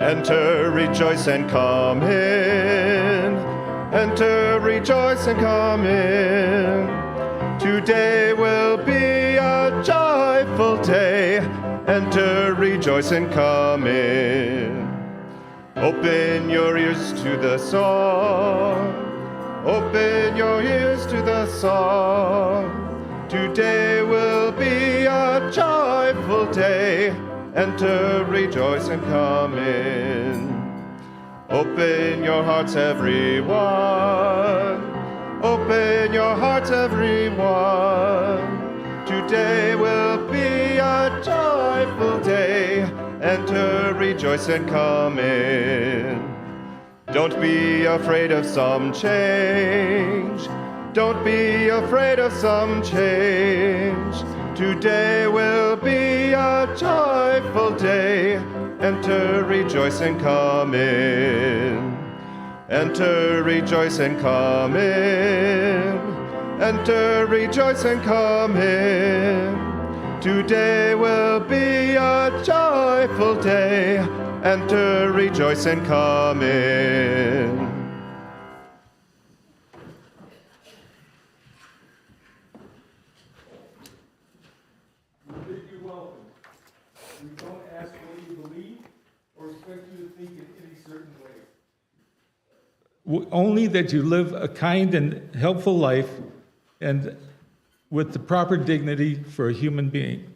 Enter, rejoice, and come in. Enter, rejoice, and come in. Today will be a joyful day. Enter, rejoice, and come in. Open your ears to the song. Open your ears to the song. Today will be a joyful day. Enter, rejoice, and come in. Open your hearts, everyone. Open your hearts, everyone. Today will be a joyful day. Enter, rejoice, and come in. Don't be afraid of some change. Don't be afraid of some change. Today will be a joyful day. Enter, rejoice, and come in. Enter, rejoice, and come in. Enter, rejoice, and come in. Today will be a joyful day. Enter, rejoice, and come in. You're welcome. We don't ask what you believe or expect you to think in any certain way. Only that you live a kind and helpful life and with the proper dignity for a human being.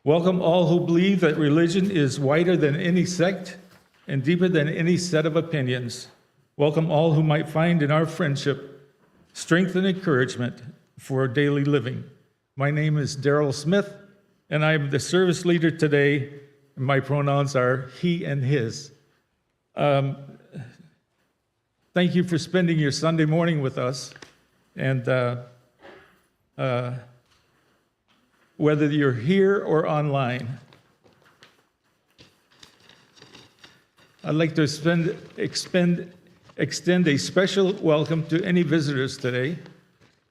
Welcome all who believe that religion is wider than any sect and deeper than any set of opinions. Welcome all who might find in our friendship strength and encouragement for daily living. My name is Darrell Smith, and I am the service leader today. My pronouns are he and his. Thank you for spending your Sunday morning with us. And whether you're here or online, I'd like to extend a special welcome to any visitors today.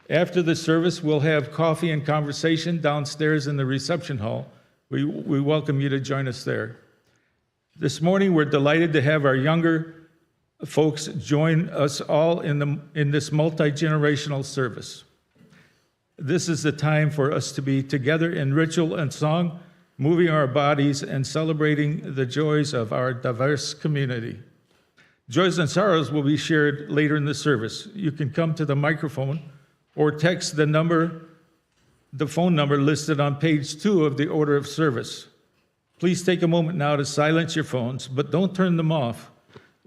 After the service, we'll have coffee and conversation downstairs in the reception hall. We welcome you to join us there. This morning, we're delighted to have our younger folks join us all in this multi-generational service. This is the time for us to be together in ritual and song, moving our bodies and celebrating the joys of our diverse community. Joys and sorrows will be shared later in the service. You can come to the microphone or text the phone number listed on page 2 of the order of service. Please take a moment now to silence your phones, but don't turn them off.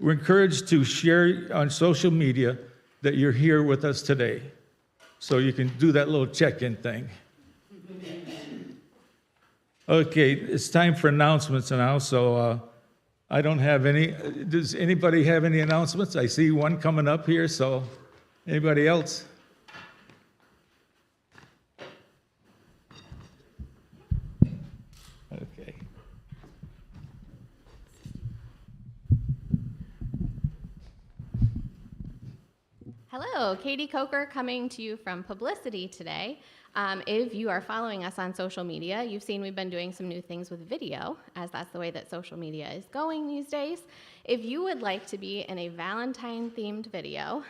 We're encouraged to share on social media that you're here with us today. So you can do that little check-in thing. Okay, it's time for announcements now, so I don't have any. Does anybody have any announcements? I see one coming up here, so anybody else? Okay. Hello, Katie Coker coming to you from Publicity today. If you are following us on social media, you've seen we've been doing some new things with video, as that's the way that social media is going these days. If you would like to be in a Valentine-themed video,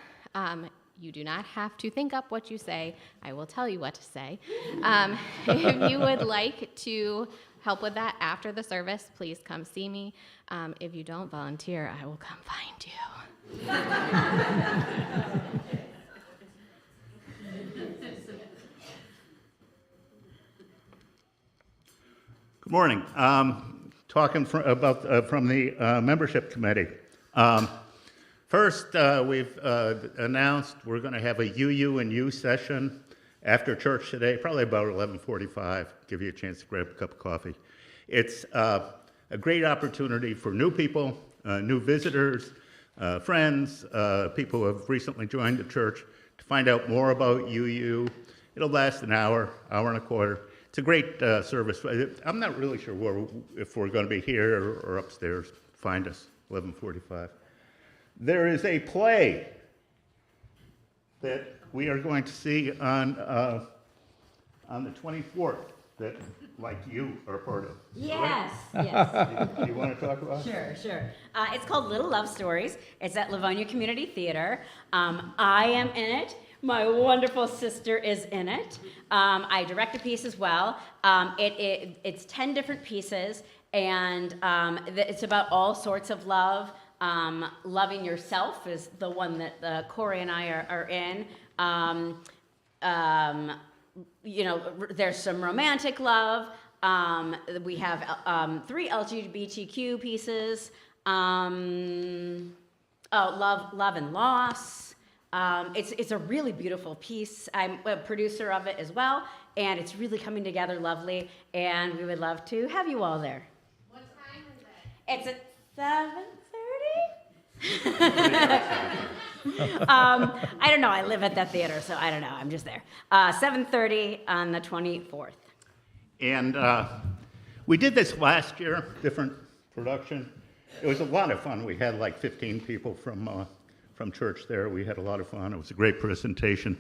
you do not have to think up what you say. I will tell you what to say. If you would like to help with that after the service, please come see me. If you don't volunteer, I will come find you. Good morning. Talking from the membership committee. First, we've announced we're going to have a UU and U session after church today, probably about 11:45. Give you a chance to grab a cup of coffee. It's a great opportunity for new people, new visitors, friends, people who have recently joined the church to find out more about UU. It'll last an hour, hour and a quarter. It's a great service. I'm not really sure if we're going to be here or upstairs. Find us, 11:45. There is a play that we are going to see on the 24th that, like, you are part of. Yes, yes. Do you want to talk about it? Sure. It's called Little Love Stories. It's at Livonia Community Theater. I am in it. My wonderful sister is in it. I direct a piece as well. It's 10 different pieces, and it's about all sorts of love. Loving yourself is the one that Corey and I are in. There's some romantic love. We have 3 LGBTQ pieces. Love and loss. It's a really beautiful piece. I'm a producer of it as well, and it's really coming together lovely, and we would love to have you all there. What time is it? It's at 7:30. I don't know. I live at that theater, so I don't know. I'm just there. 7:30 on the 24th. And we did this last year, different production. It was a lot of fun. We had like 15 people from church there. We had a lot of fun. It was a great presentation.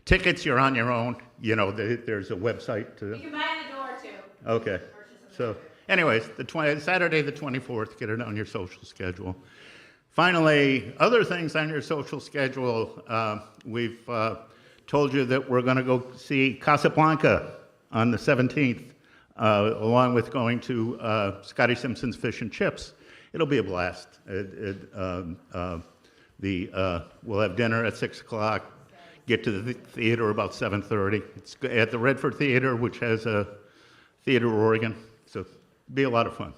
Tickets, you're on your own. You know, there's a website to... You can buy in the door, too. Okay. So, anyways, Saturday the 24th, get it on your social schedule. Finally, other things on your social schedule. We've told you that we're going to go see Casablanca on the 17th, along with going to Scotty Simpson's Fish and Chips. It'll be a blast. We'll have dinner at 6 o'clock, get to the theater about 7:30. It's at the Redford Theater, which has a theater organ, so it'll be a lot of fun.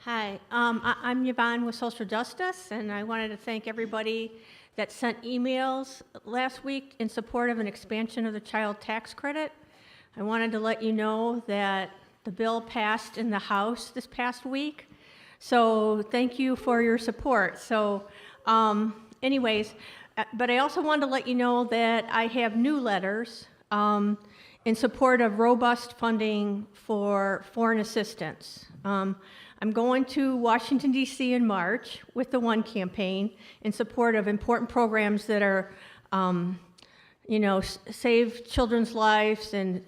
Hi, I'm Yvonne with Social Justice, and I wanted to thank everybody that sent emails last week in support of an expansion of the child tax credit. I wanted to let you know that the bill passed in the House this past week, so thank you for your support. So anyways, but I also wanted to let you know that I have new letters in support of robust funding for foreign assistance. I'm going to Washington, D.C. in March with the One campaign in support of important programs that are, save children's lives. And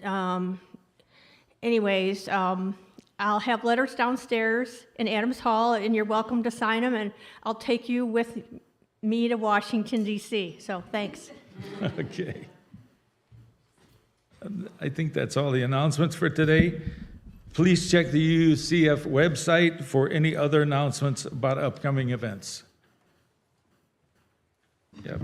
I'll have letters downstairs in Adams Hall, and you're welcome to sign them, and I'll take you with me to Washington, D.C. So thanks. Okay. I think that's all the announcements for today. Please check the UCF website for any other announcements about upcoming events. Yep.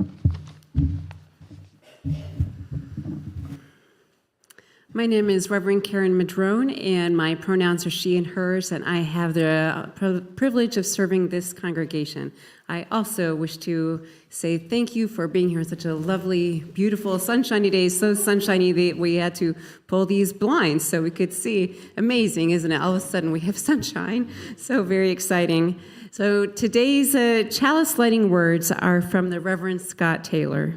My name is Reverend Karen Madrone, and my pronouns are she and hers, and I have the privilege of serving this congregation. I also wish to say thank you for being here. Such a lovely, beautiful, sunshiny day, so sunshiny that we had to pull these blinds so we could see. Amazing, isn't it? All of a sudden we have sunshine, so very exciting. So today's chalice lighting words are from the Reverend Scott Taylor.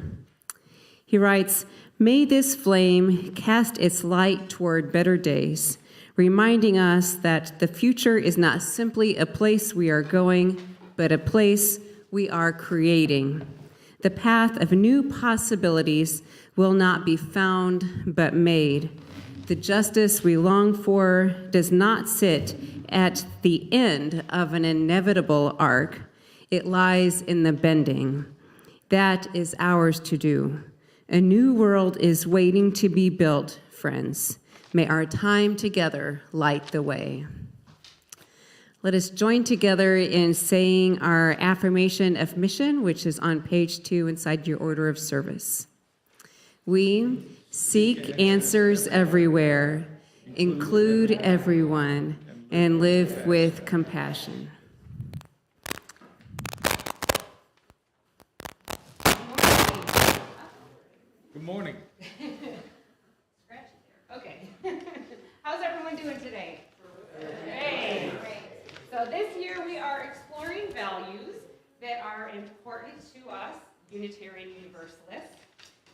He writes, "May this flame cast its light toward better days, reminding us that the future is not simply a place we are going, but a place we are creating. The path of new possibilities will not be found, but made. The justice we long for does not sit at the end of an inevitable arc. It lies in the bending. That is ours to do. A new world is waiting to be built, friends. May our time together light the way." Let us join together in saying our affirmation of mission, which is on page 2 inside your order of service. We seek answers everywhere, include everyone, and live with compassion. Good morning. Okay. How's everyone doing today? Great. So this year we are exploring values that are important to us, Unitarian Universalists.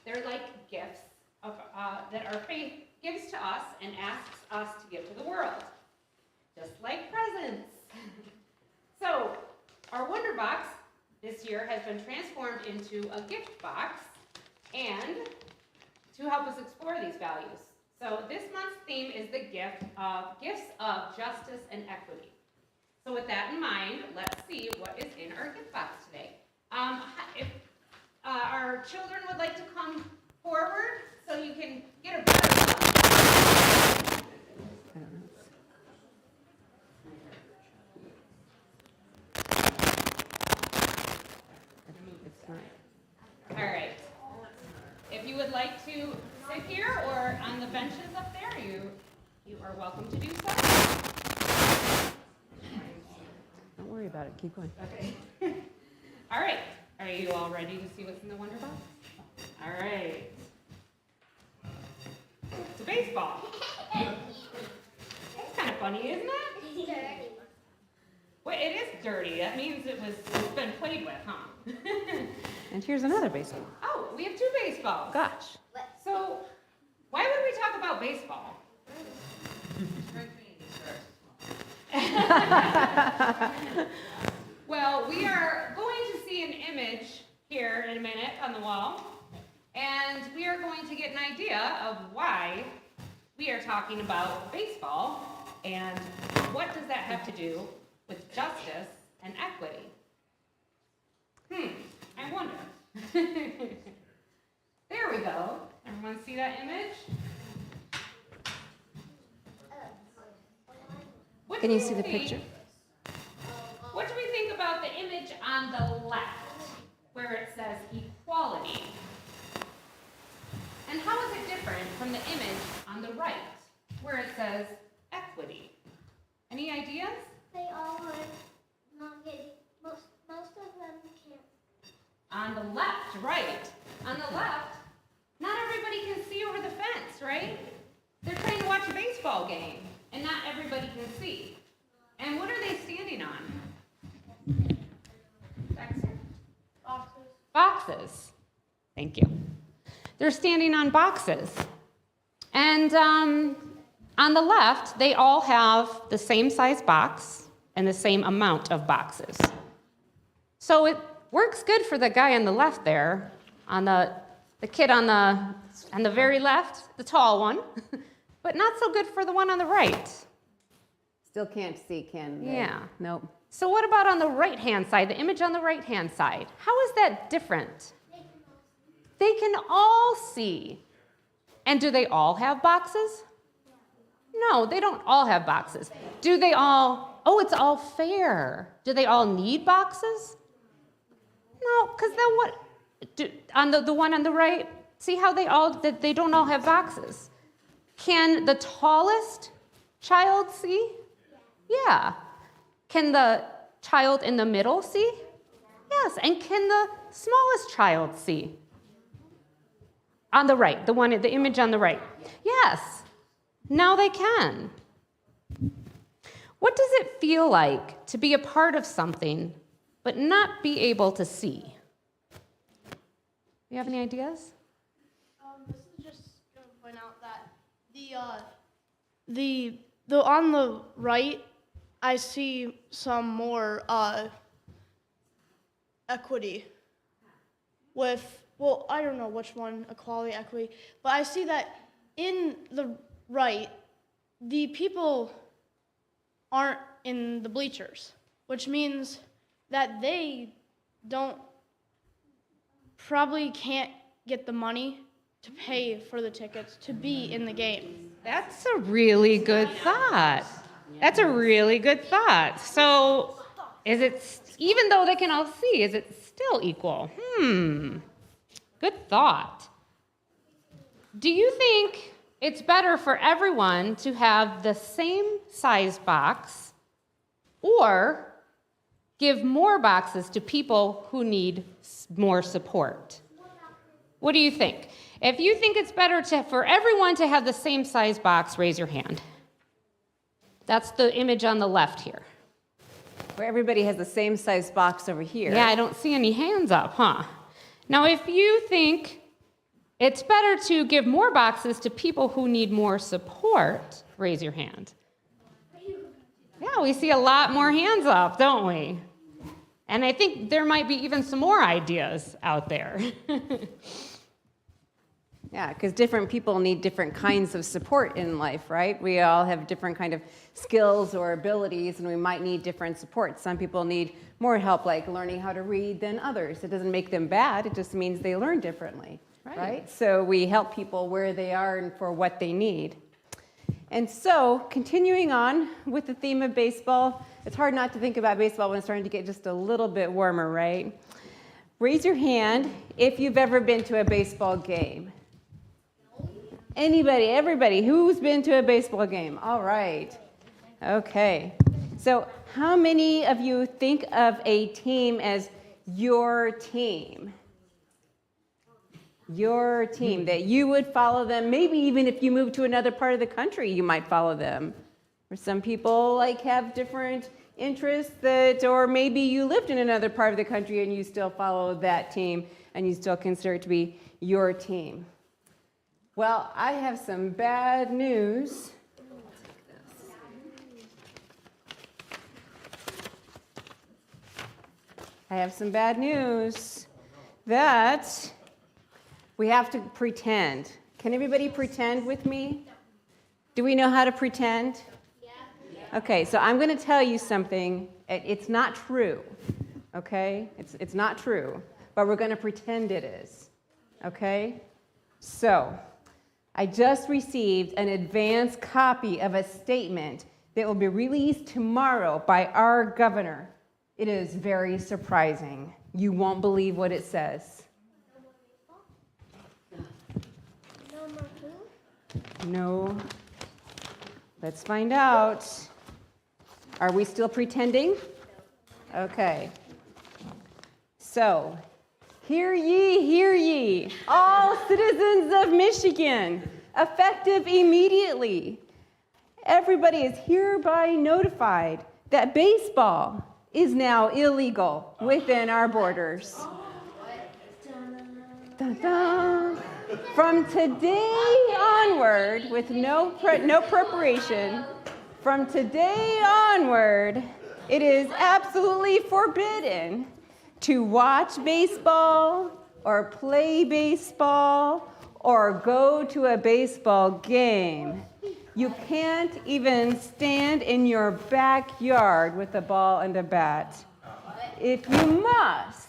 They're like gifts that our faith gives to us and asks us to give to the world. just like presents. So, our Wonder Box this year has been transformed into a gift box, and to help us explore these values. So this month's theme is the gifts of justice and equity. So with that in mind, let's see what is in our gift box today. If our children would like to come forward so you can get a better look. All right. If you would like to sit here or on the benches up there, you are welcome to do so. Don't worry about it. Keep going. Okay. All right. Are you all ready to see what's in the Wonder Box? All right. It's a baseball. That's kind of funny, isn't it? Dirty. Well, it is dirty. That means it's been played with, huh? And here's another baseball. Oh, we have two baseballs. Gosh. So, why would we talk about baseball? Well, we are going to see an image here in a minute on the wall, and we are going to get an idea of why we are talking about baseball and what does that have to do with justice and equity. I wonder. There we go. Everyone see that image? What Can do you see the think- picture? What do we think about the image on the left, where it says equality? And how is it different from the image on the right, where it says equity? Any ideas? They all are not getting, most of them can't. On the left, right. On the left, not everybody can see over the fence, right? They're trying to watch a baseball game, and not everybody can see. And what are they standing on? Dexter? Boxes. Boxes. Thank you. They're standing on boxes. And on the left, they all have the same size box and the same amount of boxes. So it works good for the guy on the left there, on the kid on the very left, the tall one, but not so good for the one on the right. Still can't see, can they? Yeah. Nope. So what about on the right-hand side, the image on the right-hand side? How is that different? They can all see. And do they all have boxes? No, they don't all have boxes. Do they all, it's all fair. Do they all need boxes? No, because then what, on the one on the right, see how they don't all have boxes. Can the tallest child see? Yeah. Can the child in the middle see? Yes. And can the smallest child see? On the right, the image on the right. Yes. Now they can. What does it feel like to be a part of something but not be able to see? You have any ideas? This is just going to point out that the on the right, I see some more equity with, well, I don't know which one, equality, equity, but I see that in the right, the people aren't in the bleachers, which means that they probably can't get the money to pay for the tickets to be in the game. That's a really good thought. That's a really good thought. So, even though they can all see, is it still equal? Good thought. Do you think it's better for everyone to have the same size box or give more boxes to people who need more support? What do you think? If you think it's better for everyone to have the same size box, raise your hand. That's the image on the left here. Where everybody has the same size box over here. Yeah, I don't see any hands up, huh? Now, if you think it's better to give more boxes to people who need more support, raise your hand. Yeah, we see a lot more hands up, don't we? And I think there might be even some more ideas out there. Yeah, because different people need different kinds of support in life, right? We all have different kind of skills or abilities, and we might need different support. Some people need more help, like learning how to read, than others. It doesn't make them bad. It just means they learn differently, right? So we help people where they are and for what they need. And so, continuing on with the theme of baseball, it's hard not to think about baseball when it's starting to get just a little bit warmer, right? Raise your hand if you've ever been to a baseball game. Anybody, everybody, who's been to a baseball game? All right. Okay. So how many of you think of a team as your team? Your team, that you would follow them. Maybe even if you move to another part of the country, you might follow them. Or some people have different interests or maybe you lived in another part of the country and you still follow that team and you still consider it to be your team. Well, I have some bad news. I have some bad news that we have to pretend. Can everybody pretend with me? Do we know how to pretend? Yeah. Okay, so I'm going to tell you something. It's not true, okay? It's not true, but we're going to pretend it is, okay? So, I just received an advance copy of a statement that will be released tomorrow by our governor. It is very surprising. You won't believe what it says. No. Let's find out. Are we still pretending? Okay. So, hear ye, all citizens of Michigan, effective immediately. Everybody is hereby notified that baseball is now illegal within our borders. Dun, dun. From today onward, with no preparation, from today onward, it is absolutely forbidden to watch baseball or play baseball or go to a baseball game. You can't even stand in your backyard with a ball and a bat. If you must,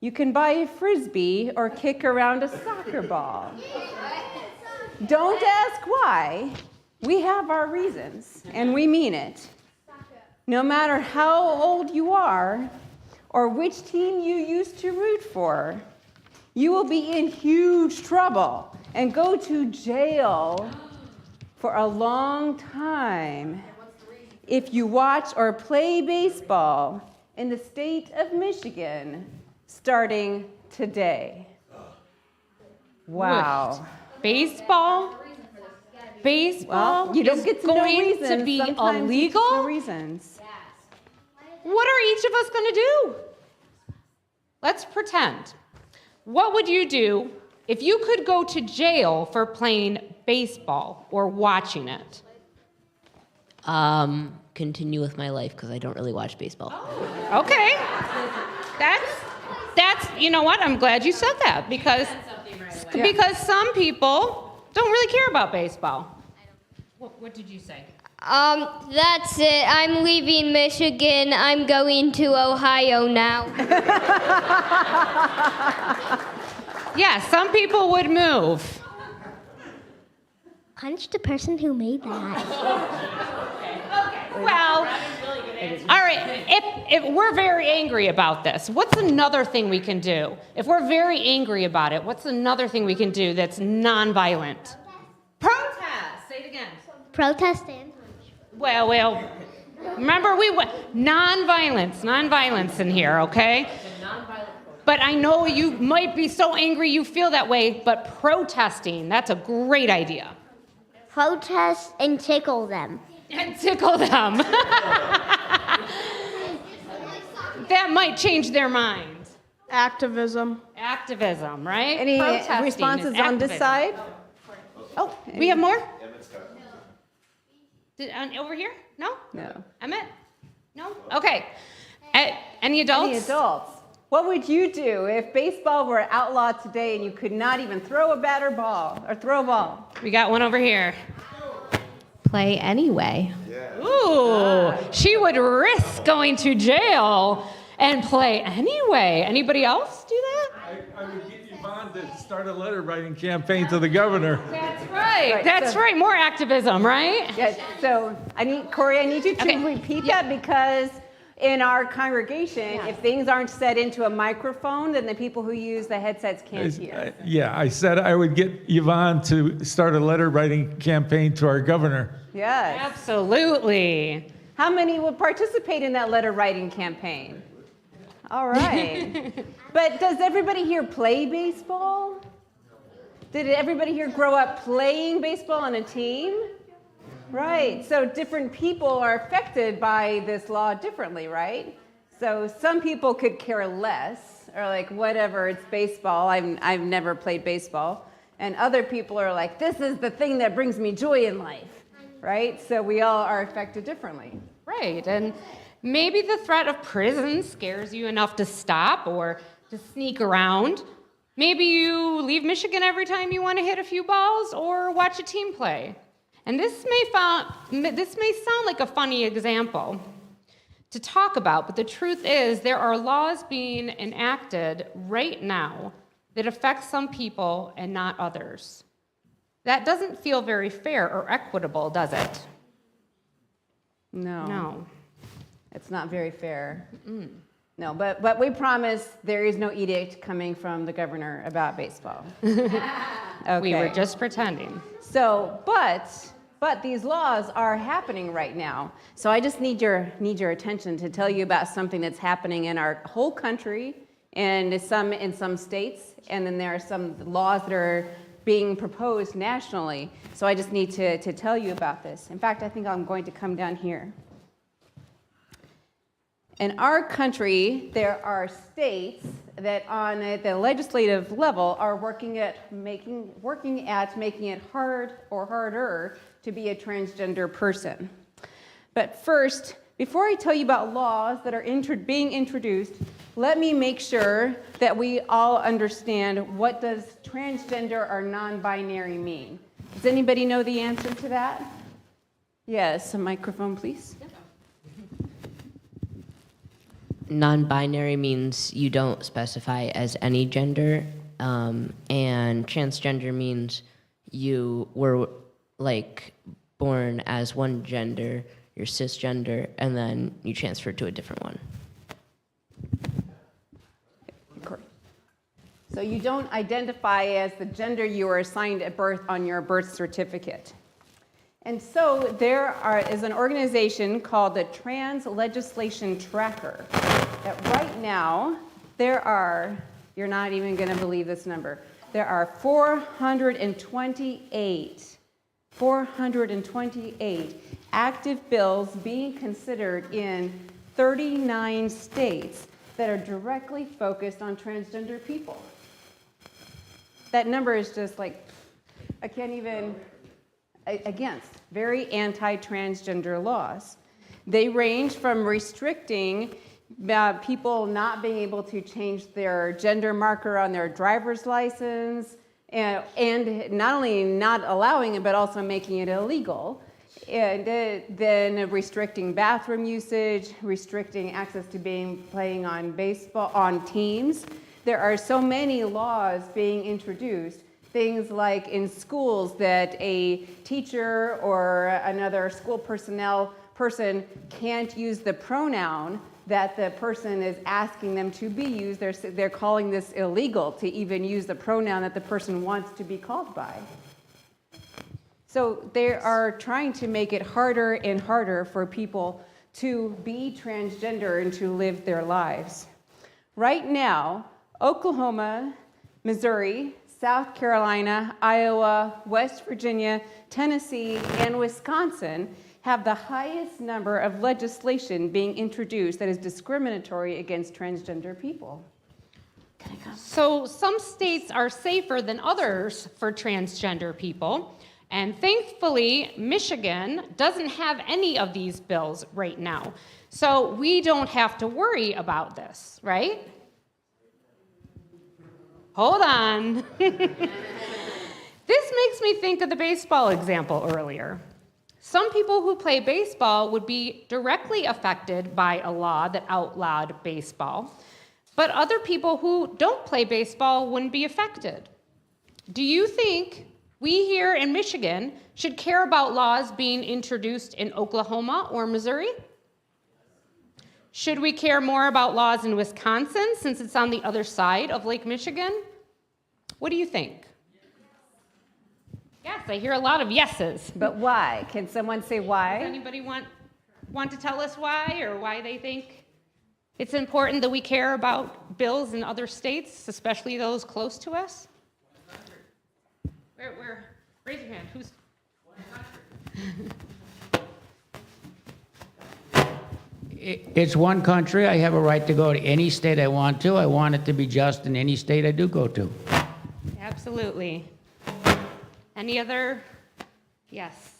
you can buy a frisbee or kick around a soccer ball. Don't ask why. We have our reasons, and we mean it. No matter how old you are, or which team you used to root for, you will be in huge trouble and go to jail for a long time if you watch or play baseball in the state of Michigan starting today. Wow. Baseball? Well, you don't get to know going reasons. to be Sometimes illegal? you just know reasons. What are each of us going to do? Let's pretend. What would you do if you could go to jail for playing baseball or watching it? Continue with my life because I don't really watch baseball. Okay. That's you know what? I'm glad you said that because some people don't really care about baseball. What did you say? That's it. I'm leaving Michigan. I'm going to Ohio now. Yeah, some people would move. Punch the person who made that. Well, all right, if we're very angry about this, what's another thing we can do? If we're very angry about it, what's another thing we can do that's nonviolent? Protest. Say it again. Protest and Well, remember nonviolence in here, okay? But I know you might be so angry you feel that way, but protesting, that's a great idea. protest and tickle them. And tickle them. That might change their mind. Activism. Activism, right? Any Protesting responses is on this activism. side? Oh, we have more? Over here? No? No. Emmett? No? Okay. Any adults? Any adults? What would you do if baseball were outlawed today and you could not even throw a bat or ball or throw a ball? We got one over here. Play anyway. Ooh, she would risk going to jail and play anyway. Anybody else do that? I would get Yvonne to start a letter writing campaign to the governor. That's right. Right, That's so- right. More activism, right? Yes, so Corey, I need you to Okay. repeat that because in our congregation, if things aren't set into a microphone, then the people who use the headsets can't hear. Yeah, I said I would get Yvonne to start a letter writing campaign to our governor. Yes. Absolutely. How many would participate in that letter writing campaign? All right. But does everybody here play baseball? Did everybody here grow up playing baseball on a team? Right. So different people are affected by this law differently, right? So some people could care less or like, whatever, it's baseball. I've never played baseball. And other people are like, this is the thing that brings me joy in life, right? So we all are affected differently. Right. And maybe the threat of prison scares you enough to stop or to sneak around. Maybe you leave Michigan every time you want to hit a few balls or watch a team play. And this may sound like a funny example to talk about, but the truth is there are laws being enacted right now that affect some people and not others. That doesn't feel very fair or equitable, does it? No. No. It's not very fair. No, but we promise there is no edict coming from the governor about baseball. Okay. We were just pretending. So, but these laws are happening right now. So I just need your attention to tell you about something that's happening in our whole country and in some states, and then there are some laws that are being proposed nationally. So I just need to tell you about this. In fact, I think I'm going to come down here. In our country, there are states that on the legislative level are working at making it harder to be a transgender person. But first, before I tell you about laws that are being introduced, let me make sure that we all understand what does transgender or non-binary mean. Does anybody know the answer to that? Yes, a microphone, please. Non-binary means you don't specify as any gender, and transgender means you were like born as one gender, you're cisgender, and then you transfer to a different one. So you don't identify as the gender you were assigned at birth on your birth certificate. And so there is an organization called the Trans Legislation Tracker that right now there are, you're not even going to believe this number, there are 428 active bills being considered in 39 states that are directly focused on transgender people. That number is just like, I can't even, against very anti-transgender laws. They range from restricting people not being able to change their gender marker on their driver's license, and not only not allowing it, but also making it illegal. And then restricting bathroom usage, restricting access to playing on baseball, on teams. There are so many laws being introduced. Things like in schools that a teacher or another school person can't use the pronoun that the person is asking them to be used. They're calling this illegal to even use the pronoun that the person wants to be called by. So they are trying to make it harder and harder for people to be transgender and to live their lives. Right now, Oklahoma, Missouri, South Carolina, Iowa, West Virginia, Tennessee, and Wisconsin have the highest number of legislation being introduced that is discriminatory against transgender people. So some states are safer than others for transgender people. And thankfully, Michigan doesn't have any of these bills right now. So we don't have to worry about this, right? Hold on. This makes me think of the baseball example earlier. Some people who play baseball would be directly affected by a law that outlawed baseball, but other people who don't play baseball wouldn't be affected. Do you think we here in Michigan should care about laws being introduced in Oklahoma or Missouri? Should we care more about laws in Wisconsin since it's on the other side of Lake Michigan? What do you think? Yes, I hear a lot of yeses. But why? Can someone say why? Does anybody want to tell us why, or why they think it's important that we care about bills in other states, especially those close to us? Where? Raise your hand. Who's? It's one country. I have a right to go to any state I want to. I want it to be just in any state I do go to. Absolutely. Any other? Yes.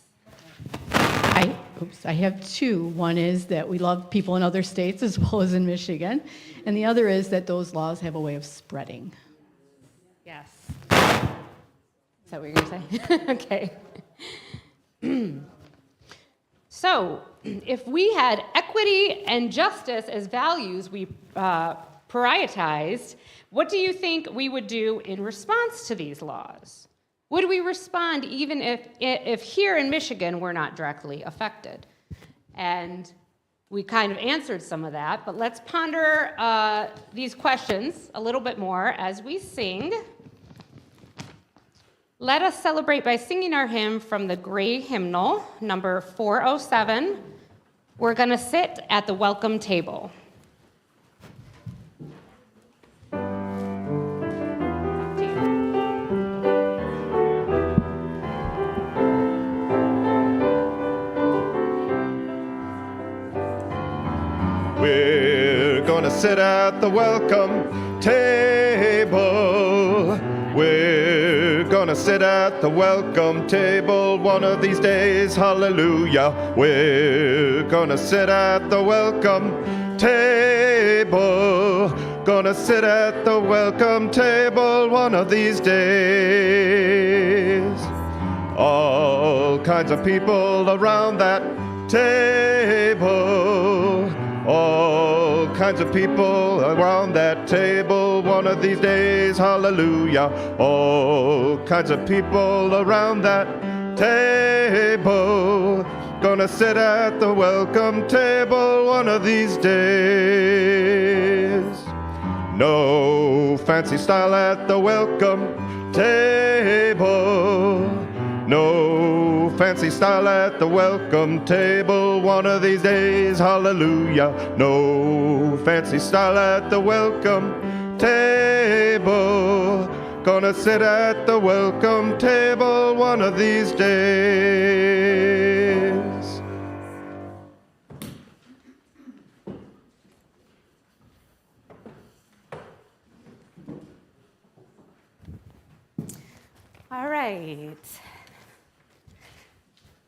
I have two. One is that we love people in other states as well as in Michigan. And the other is that those laws have a way of spreading. Yes. Is that what you're going to say? Okay. So, if we had equity and justice as values we prioritized, what do you think we would do in response to these laws? Would we respond even if here in Michigan we're not directly affected? And we kind of answered some of that, but let's ponder these questions a little bit more as we sing. Let us celebrate by singing our hymn from the Gray Hymnal, number 407. We're going to sit at the welcome table. We're gonna sit at the welcome table. We're gonna sit at the welcome table one of these days, hallelujah. We're gonna sit at the welcome table. Gonna sit at the welcome table one of these days. All kinds of people around that table. All kinds of people around that table one of these days, hallelujah. All kinds of people around that table. Gonna sit at the welcome table one of these days. No fancy style at the welcome table. No fancy style at the welcome table one of these days, hallelujah. No fancy style at the welcome table. Gonna sit at the welcome table one of these days. All right.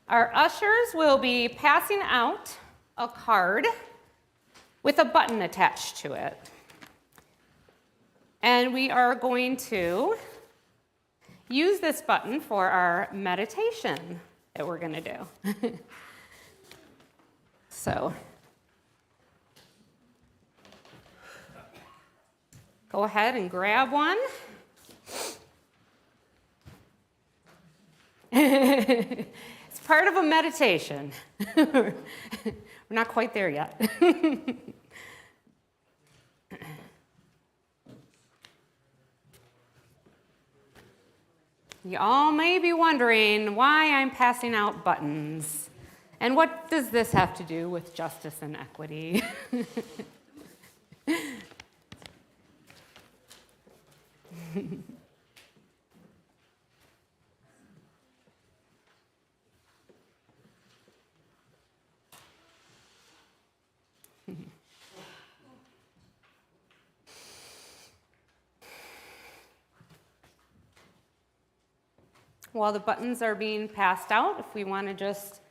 Our ushers will be passing out a card with a button attached to it. And we are going to use this button for our meditation that we're going to do. So, go ahead and grab one. It's part of a meditation. We're not quite there yet. You all may be wondering why I'm passing out buttons. And what does this have to do with justice and equity? while the buttons are being passed out, if we want to just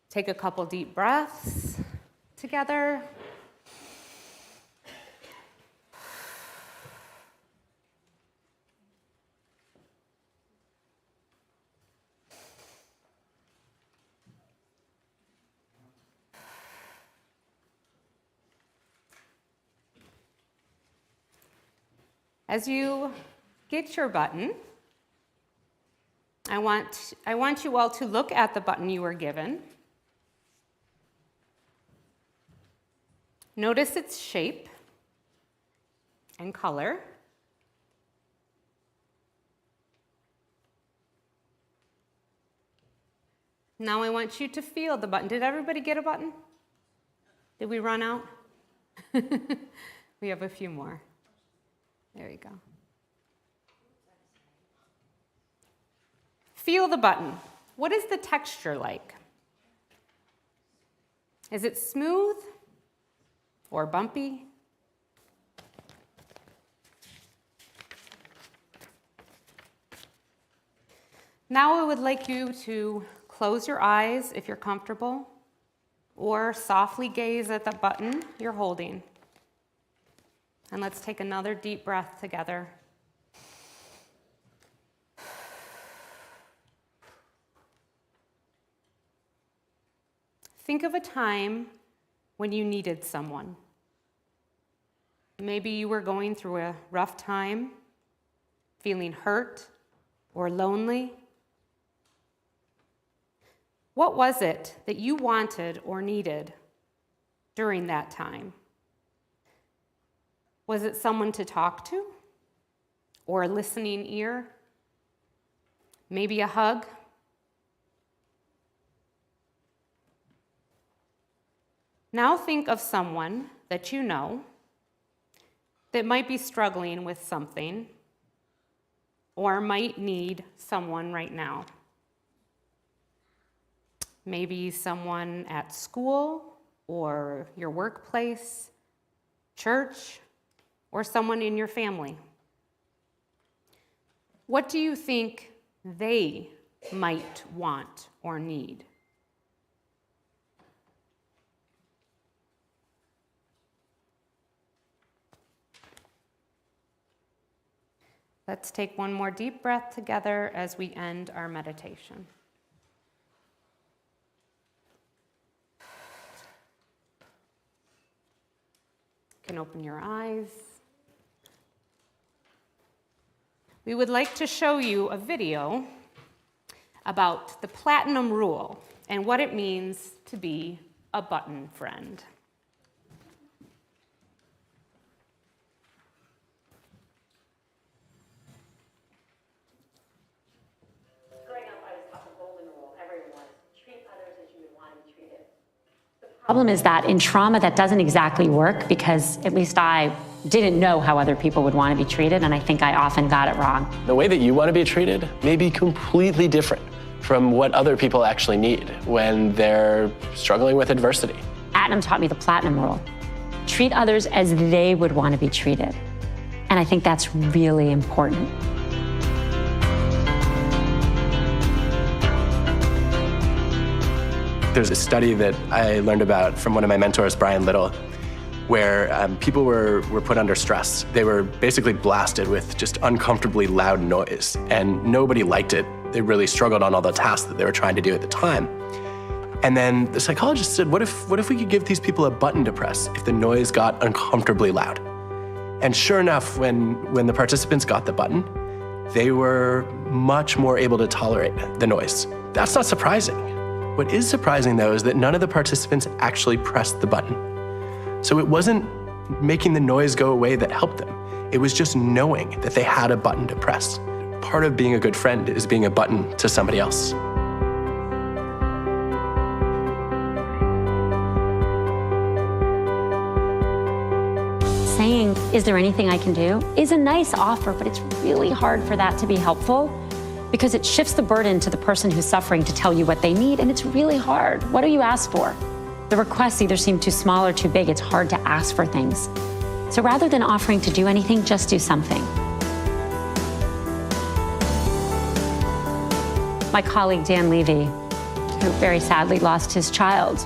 take a couple deep breaths together. As you get your button, I want you all to look at the button you were given. Notice its shape and color. Now I want you to feel the button. Did everybody get a button? Did we run out? We have a few more. There you go. Feel the button. What is the texture like? Is it smooth or bumpy? Now I would like you to close your eyes if you're comfortable, or softly gaze at the button you're holding. And let's take another deep breath together. Think of a time when you needed someone. Maybe you were going through a rough time, feeling hurt or lonely. What was it that you wanted or needed during that time? Was it someone to talk to? Or a listening ear? Maybe a hug? Now think of someone that you know that might be struggling with something or might need someone right now. Maybe someone at school or your workplace, church, or someone in your family. What do you think they might want or need? Let's take one more deep breath together as we end our meditation. You can open your eyes. We would like to show you a video about the platinum rule and what it means to be a button friend. The problem is that in trauma that doesn't exactly work, because at least I didn't know how other people would want to be treated, and I think I often got it wrong. The way that you want to be treated may be completely different from what other people actually need when they're struggling with adversity. Adnam taught me the platinum rule. Treat others as they would want to be treated. And I think that's really important. There's a study that I learned about from one of my mentors, Brian Little, where people were put under stress. They were basically blasted with just uncomfortably loud noise, and nobody liked it. They really struggled on all the tasks that they were trying to do at the time. And then the psychologist said, what if we could give these people a button to press if the noise got uncomfortably loud? And sure enough, when the participants got the button, they were much more able to tolerate the noise. That's not surprising. What is surprising, though, is that none of the participants actually pressed the button. So it wasn't making the noise go away that helped them. It was just knowing that they had a button to press. Part of being a good friend is being a button to somebody else. Saying, is there anything I can do, is a nice offer, but it's really hard for that to be helpful, because it shifts the burden to the person who's suffering to tell you what they need, and it's really hard. What do you ask for? The requests either seem too small or too big. It's hard to ask for things. So rather than offering to do anything, just do something. my colleague Dan Levy, who very sadly lost his child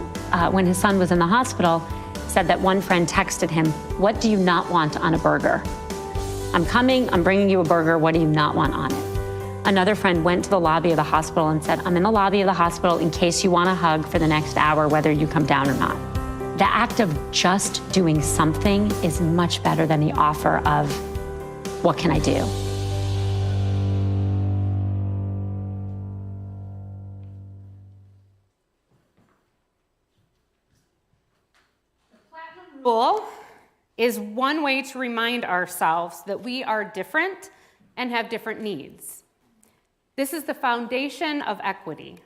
when his son was in the hospital, said that one friend texted him, "What do you not want on a burger? I'm coming, I'm bringing you a burger, what do you not want on it?" Another friend went to the lobby of the hospital and said, "I'm in the lobby of the hospital in case you want a hug for the next hour, whether you come down or not." The act of just doing something is much better than the offer of, "What can I do?" Rule is one way to remind ourselves that we are different and have different needs. This is the foundation of equity.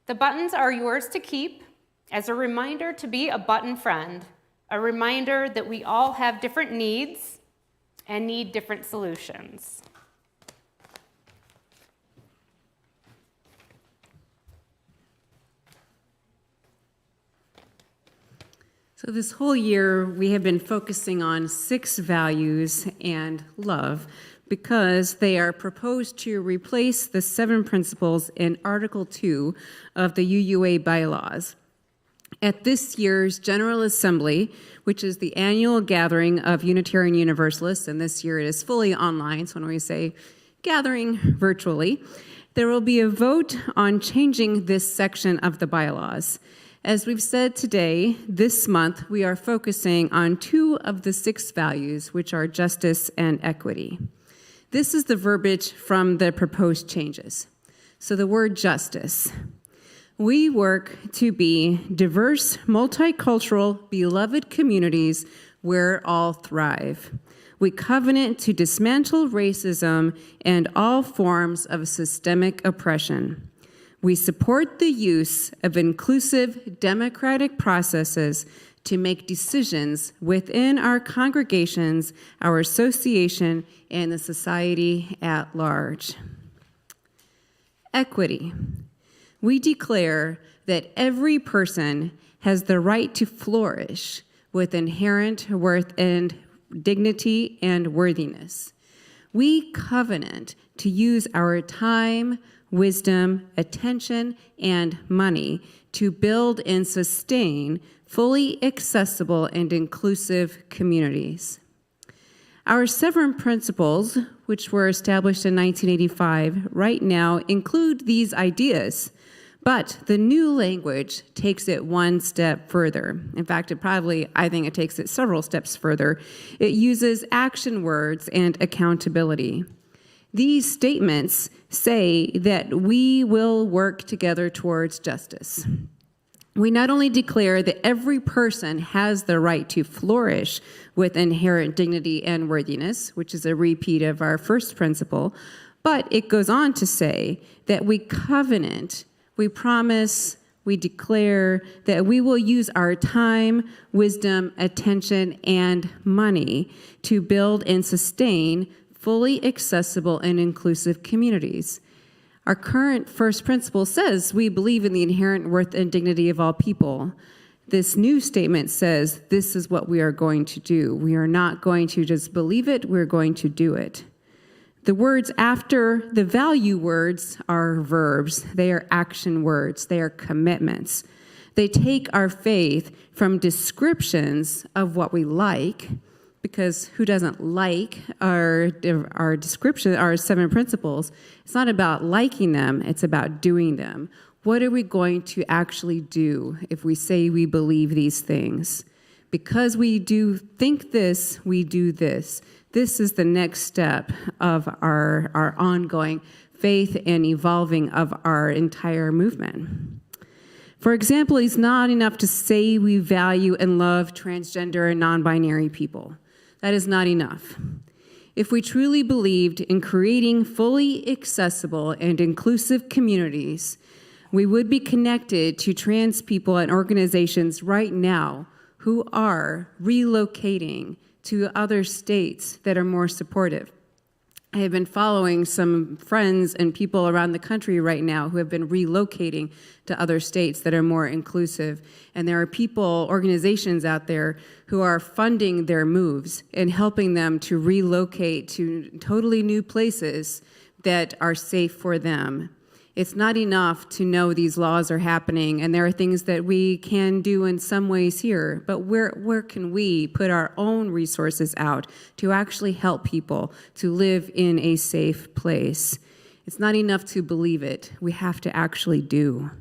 The buttons are yours to keep as a reminder to be a button friend, a reminder that we all have different needs and need different solutions. So this whole year, we have been focusing on 6 values and love because they are proposed to replace the 7 principles in Article 2 of the UUA bylaws. At this year's General Assembly, which is the annual gathering of Unitarian Universalists, and this year it is fully online, so when we say gathering virtually, there will be a vote on changing this section of the bylaws. As we've said today, this month, we are focusing on 2 of the 6 values, which are justice and equity. This is the verbiage from the proposed changes. So the word justice. We work to be diverse, multicultural, beloved communities where all thrive. We covenant to dismantle racism and all forms of systemic oppression. We support the use of inclusive democratic processes to make decisions within our congregations, our association, and the society at large. Equity. We declare that every person has the right to flourish with inherent worth and dignity and worthiness. We covenant to use our time, wisdom, attention, and money to build and sustain fully accessible and inclusive communities. Our 7 principles, which were established in 1985, right now include these ideas, but the new language takes it one step further. In fact, I think it takes it several steps further. It uses action words and accountability. These statements say that we will work together towards justice. We not only declare that every person has the right to flourish with inherent dignity and worthiness, which is a repeat of our first principle, but it goes on to say that we covenant, we promise, we declare that we will use our time, wisdom, attention, and money to build and sustain fully accessible and inclusive communities. Our current first principle says we believe in the inherent worth and dignity of all people. This new statement says this is what we are going to do. We are not going to just believe it, we're going to do it. The words after the value words are verbs. They are action words. They are commitments. They take our faith from descriptions of what we like, because who doesn't like our description, our 7 principles? It's not about liking them, it's about doing them. What are we going to actually do if we say we believe these things? Because we do think this, we do this. This is the next step of our ongoing faith and evolving of our entire movement. For example, it's not enough to say we value and love transgender and non-binary people. That is not enough. If we truly believed in creating fully accessible and inclusive communities, we would be connected to trans people and organizations right now who are relocating to other states that are more supportive. I have been following some friends and people around the country right now who have been relocating to other states that are more inclusive. And there are people, organizations out there who are funding their moves and helping them to relocate to totally new places that are safe for them. It's not enough to know these laws are happening, and there are things that we can do in some ways here, but where can we put our own resources out to actually help people to live in a safe place? It's not enough to believe it. We have to actually do.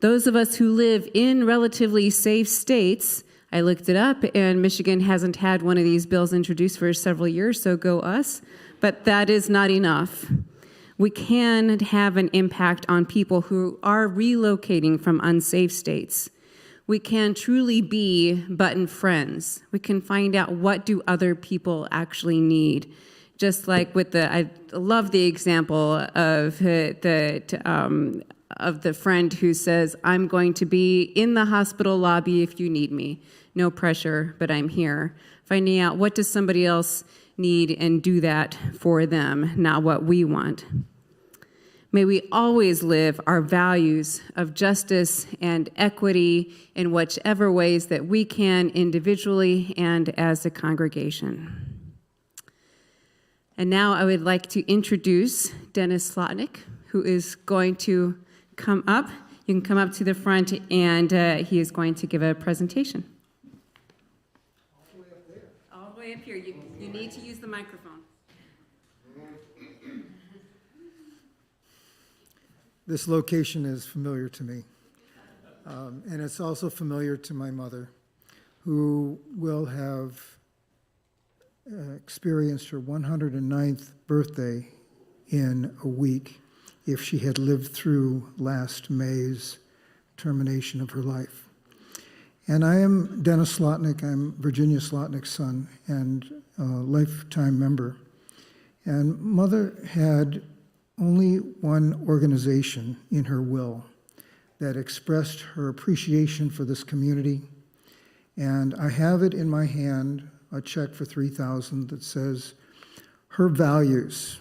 Those of us who live in relatively safe states, I looked it up, and Michigan hasn't had one of these bills introduced for several years, so go us. But that is not enough. We can have an impact on people who are relocating from unsafe states. We can truly be button friends. We can find out what do other people actually need. Just like with I love the example of the friend who says, I'm going to be in the hospital lobby if you need me. No pressure, but I'm here. Finding out what does somebody else need and do that for them, not what we want. May we always live our values of justice and equity in whichever ways that we can individually and as a congregation. And now I would like to introduce Dennis Slotnick, who is going to come up. You can come up to the front, and he is going to give a presentation. All the way up here. You need to use the microphone. This location is familiar to me, and it's also familiar to my mother, who will have experienced her 109th birthday in a week if she had lived through last May's termination of her life. And I am Dennis Slotnick. I'm Virginia Slotnick's son and a lifetime member. And Mother had only one organization in her will that expressed her appreciation for this community. And I have it in my hand, a check for $3,000 that says her values,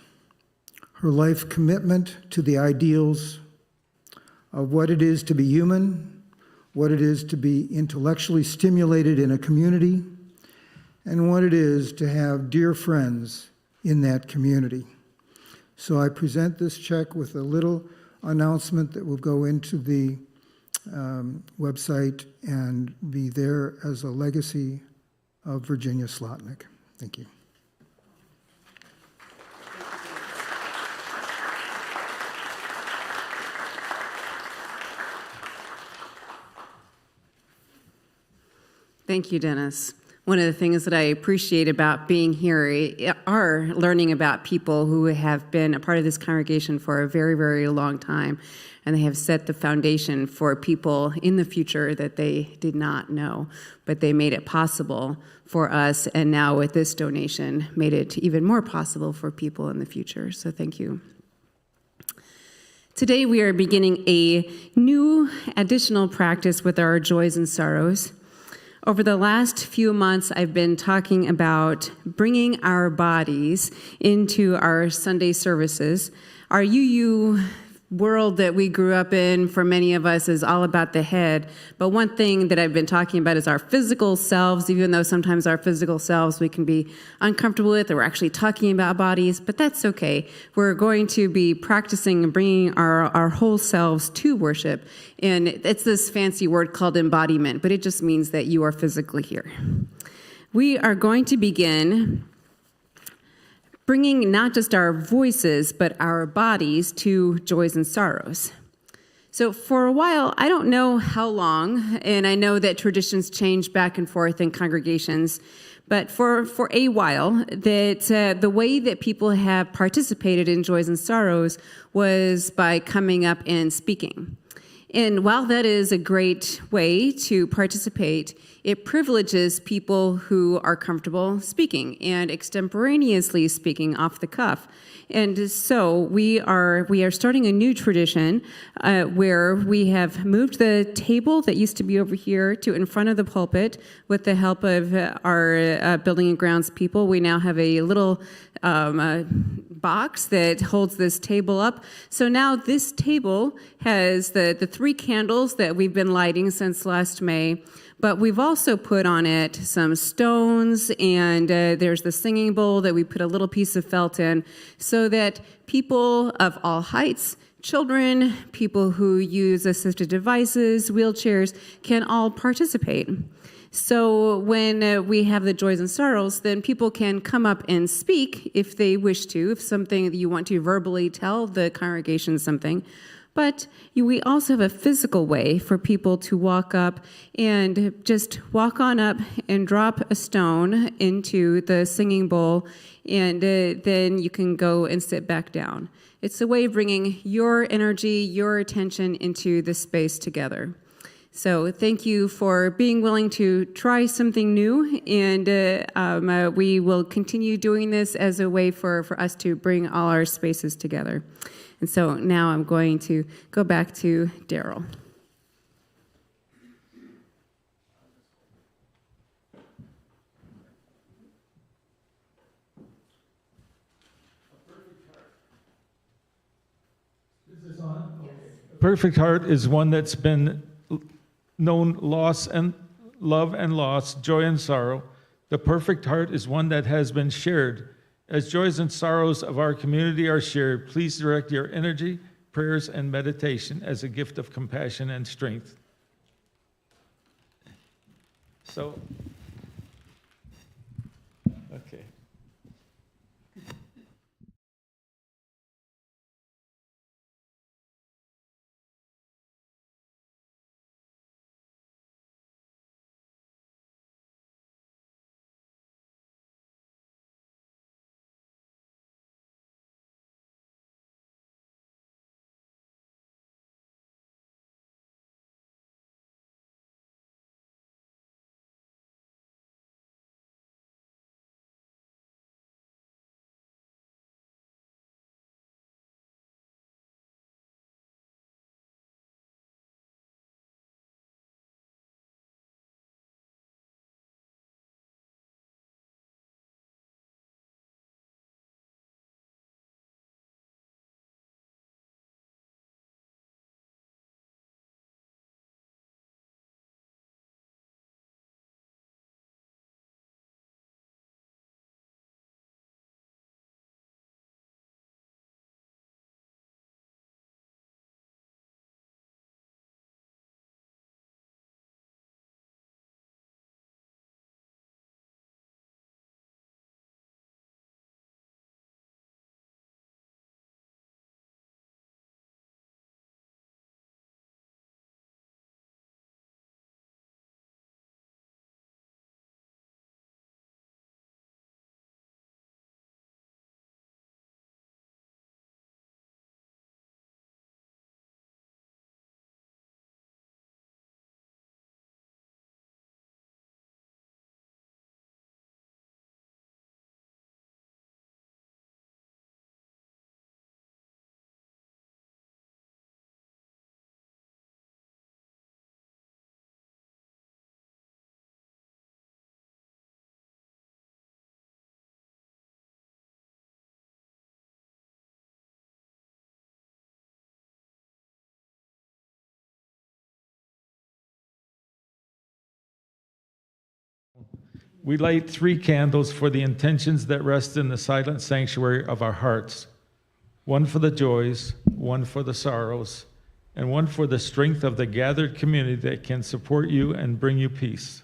her life commitment to the ideals of what it is to be human, what it is to be intellectually stimulated in a community, and what it is to have dear friends in that community. So I present this check with a little announcement that will go into the website and be there as a legacy of Virginia Slotnick. Thank you. Thank you, Dennis. One of the things that I appreciate about being here are learning about people who have been a part of this congregation for a very, very long time, and they have set the foundation for people in the future that they did not know, but they made it possible for us, and now with this donation, made it even more possible for people in the future. So thank you. Today we are beginning a new additional practice with our joys and sorrows. Over the last few months, I've been talking about bringing our bodies into our Sunday services. Our UU world that we grew up in, for many of us, is all about the head. But one thing that I've been talking about is our physical selves, even though sometimes our physical selves we can be uncomfortable with, or we're actually talking about bodies, but that's okay. We're going to be practicing and bringing our whole selves to worship. And it's this fancy word called embodiment, but it just means that you are physically here. We are going to begin bringing not just our voices, but our bodies to joys and sorrows. So for a while, I don't know how long, and I know that traditions change back and forth in congregations, but for a while, that the way that people have participated in joys and sorrows was by coming up and speaking. And while that is a great way to participate, it privileges people who are comfortable speaking and extemporaneously speaking off the cuff. And so we are starting a new tradition where we have moved the table that used to be over here to in front of the pulpit. With the help of our building and grounds people, we now have a little box that holds this table up. So now this table has the 3 candles that we've been lighting since last May. But we've also put on it some stones, and there's the singing bowl that we put a little piece of felt in, so that people of all heights, children, people who use assisted devices, wheelchairs, can all participate. So when we have the joys and sorrows, then people can come up and speak if they wish to, if something that you want to verbally tell the congregation something. But we also have a physical way for people to walk up and just walk on up and drop a stone into the singing bowl, and then you can go and sit back down. It's a way of bringing your energy, your attention into the space together. So thank you for being willing to try something new, and we will continue doing this as a way for us to bring all our spaces together. And so now I'm going to go back to Daryl. Is this on? Yes. Perfect heart is one that's been known loss and love and loss, joy and sorrow. The perfect heart is one that has been shared. As joys and sorrows of our community are shared, please direct your energy, prayers, and meditation as a gift of compassion and strength. So, okay. We light 3 candles for the intentions that rest in the silent sanctuary of our hearts. One for the joys, one for the sorrows, and one for the strength of the gathered community that can support you and bring you peace.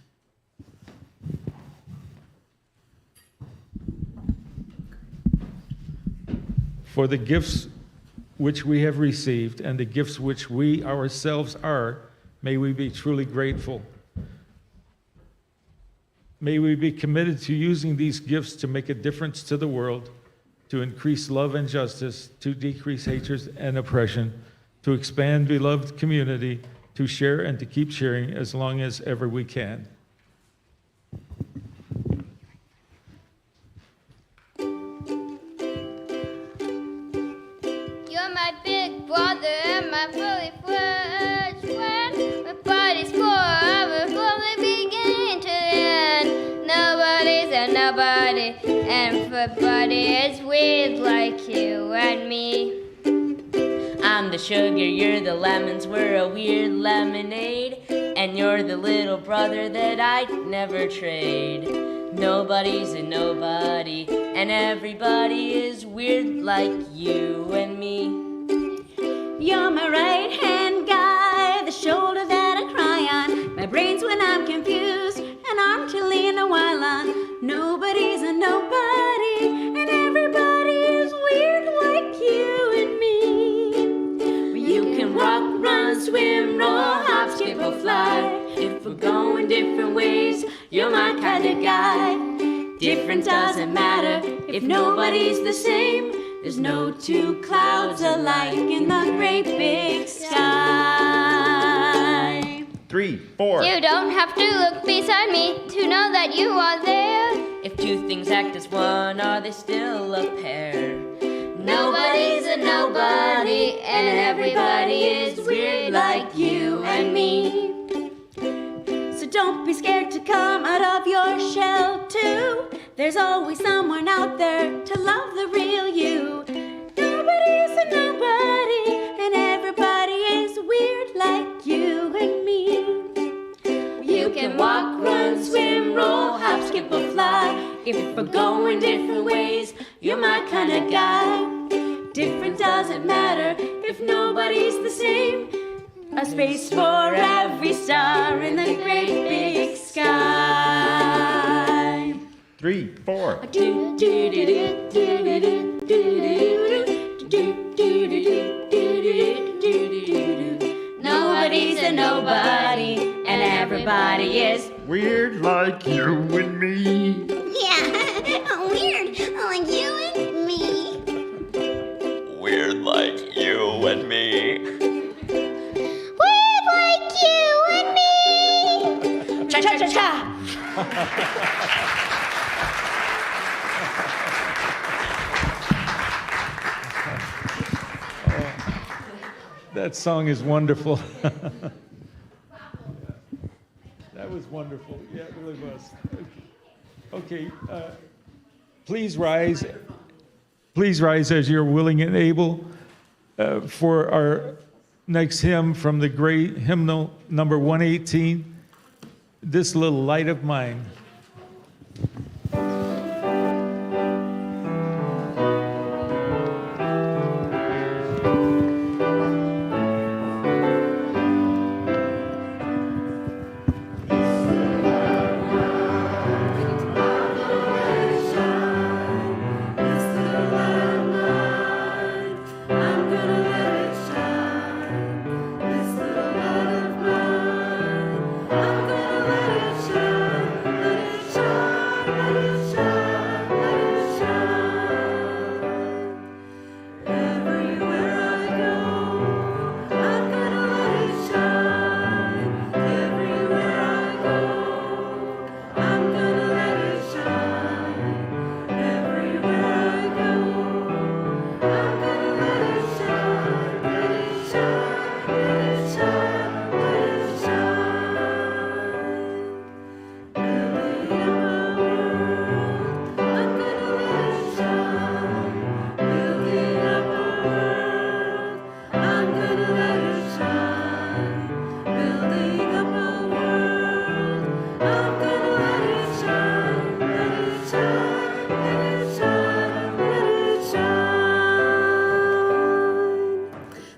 For the gifts which we have received and the gifts which we ourselves are, may we be truly grateful. May we be committed to using these gifts to make a difference to the world, to increase love and justice, to decrease hatred and oppression, to expand beloved community, to share and to keep sharing as long as ever we can. You're my big brother and my really first friend. My body's forever from the beginning to the end. Nobody's a nobody, and everybody is weird like you and me. I'm the sugar, you're the lemons, we're a weird lemonade. And you're the little brother that I'd never trade. Nobody's a nobody, and everybody is weird like you and me. You're my right-hand guy, the shoulder that I cry on, my brains when I'm confused, an arm to lean a while on. Nobody's a nobody, and everybody is weird like you and me. You can walk, run, swim, roll, hop, skip, or fly. If we're going different ways, you're my kind of guy. Different doesn't matter if nobody's the same. There's no two clouds alike in the great big sky. 3, 4. You don't have to look beside me to know that you are there. If two things act as one, are they still a pair? Nobody's a nobody, and everybody is weird like you and me. So don't be scared to come out of your shell too. There's always someone out there to love the real you. Nobody's a nobody, and everybody is weird like you and me. You can walk, run, swim, roll, hop, skip, or fly. If we're going different ways, you're my kind of guy. Different doesn't matter if nobody's the same. A space for every star in the great big sky. 3, 4. Nobody's a nobody, and everybody is weird like you and me. Yeah, weird like you and me. Weird like you and me. Weird like you and me. Cha-cha-cha-cha. That song is wonderful. That was wonderful. Yeah, it really was. Okay, please rise. Please rise as you're willing and able for our next hymn from the great hymnal number 118, This Little Light of Mine.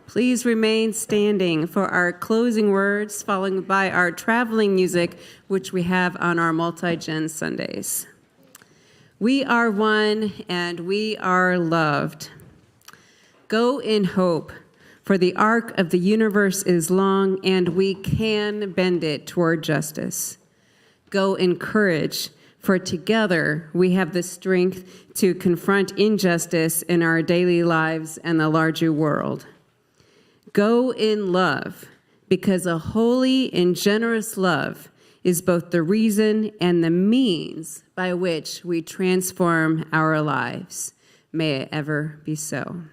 Please remain standing for our closing words, followed by our traveling music, which we have on our multi-gen Sundays. We are one and we are loved. Go in hope, for the arc of the universe is long and we can bend it toward justice. Go in courage, for together we have the strength to confront injustice in our daily lives and the larger world. Go in love, because a holy and generous love is both the reason and the means by which we transform our lives. May it ever be so.